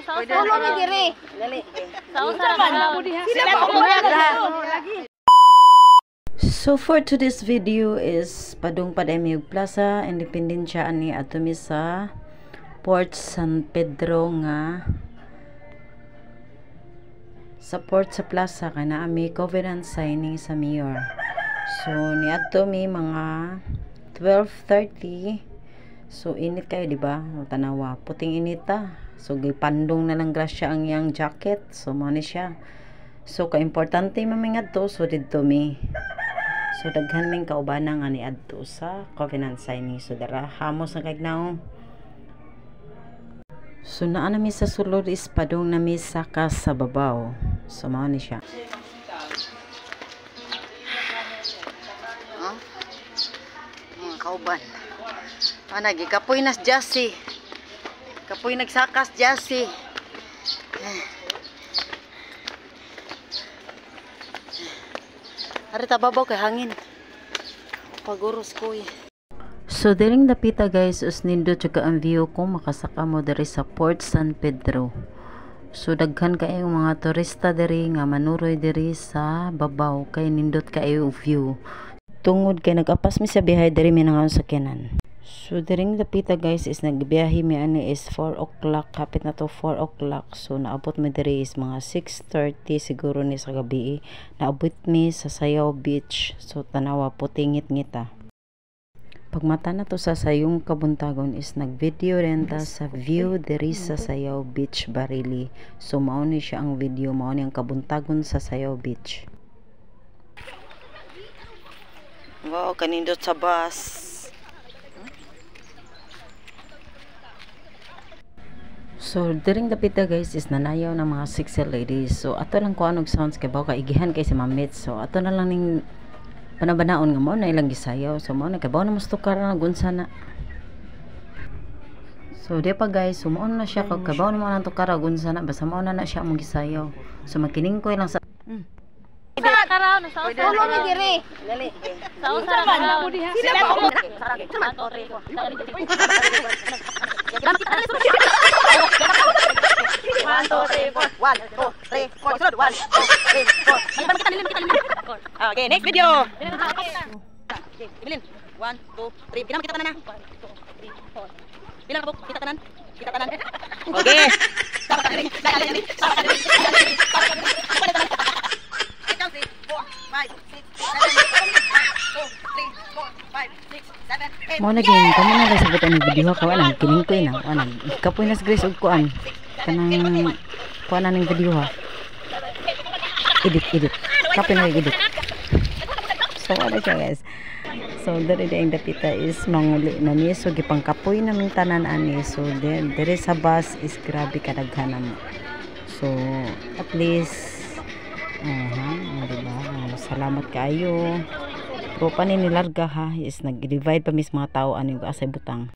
Ulo mi dire. Dali. So for today's video is padung Padaymiog Plaza, Independencia ani atumi sa Port San Pedro nga sa port sa plaza kay naa mi covenant signing sa mayor. So niadto mi mga 12:30. So init kayo di ba? Tanawa, puting inita. So gipandong na lang grasya ang yang jacket. So mo ni siya. So ka-importante mamingadto so didto mi. So daghan ming kaubanan nga niadto sa covenant signing. So dara hamos na kay now. So naa na mi sa sulod is padung na mi sa babaw. So mao ni siya. Mga kauban. Anagi kapoy nas Jassy. Kapoy nagsakas Jassy. Ari tababaw kay hangin. Paguros ko eh. So diring dapita guys, us nindo tsaka ang view kung makasaka mo diri sa Port San Pedro. So daghan kayo mga turista diri nga manuroy diri sa babaw kay nindot kayo view. Tungod kay nagapas mi sa biyahe diri mi nangaon sa sakyanan. So diring dapita guys is nagbiyahe mi ani is 4 o'clock, kapit na to 4 o'clock. So naabot mi diri is mga 6:30 siguro ni sa gabi. Naabot mi sa Sayaw Beach. So tanawa putingit-ngita. Pagmata na to sa sayong kabuntagon is nag-video renta sa view diri sa Sayaw Beach Barili. So mao ni siya ang video, mao ni ang kabuntagon sa Sayaw Beach. Wow, kanindot sa bus. So during dapita guys is nanayaw ng mga sexy ladies. So ato lang ko anog sounds kay bawa igihan kay si Mamit. So ato na lang ning panabanaon nga mo na ilang gisayaw. So mo na kay bawa na mas tukar na gunsa na. So di pa guys, sumuon na siya kay bawa na mo nang tukar gunsa na basta mo na siya mong gisayaw. So magkining ko lang sa Karaw na sa ulo mi dire. Dali. Sa usaran mo diha. Sila ko. Okay, next video. Okay, Evelyn. 1, 2, 3. Pinam kita tanan na. 1, 2, 3, 4. Bilang kabuk kita tanan. Kita tanan. Okay. Mo na gin kamo na sa butan ng video ko anang kining ko ina anang kapoy nas grace og kuan kanang kuan ning video ha edit kapoy na edit. So ano siya guys, so dere ang dapita is manguli na ni so gipangkapoy naming tanan ani. So dere sa bus is grabe kadaghan mo. So at least diba? Salamat kayo. Pero pa nilarga ha is nag-divide pa mis mga tao ano yung asay butang.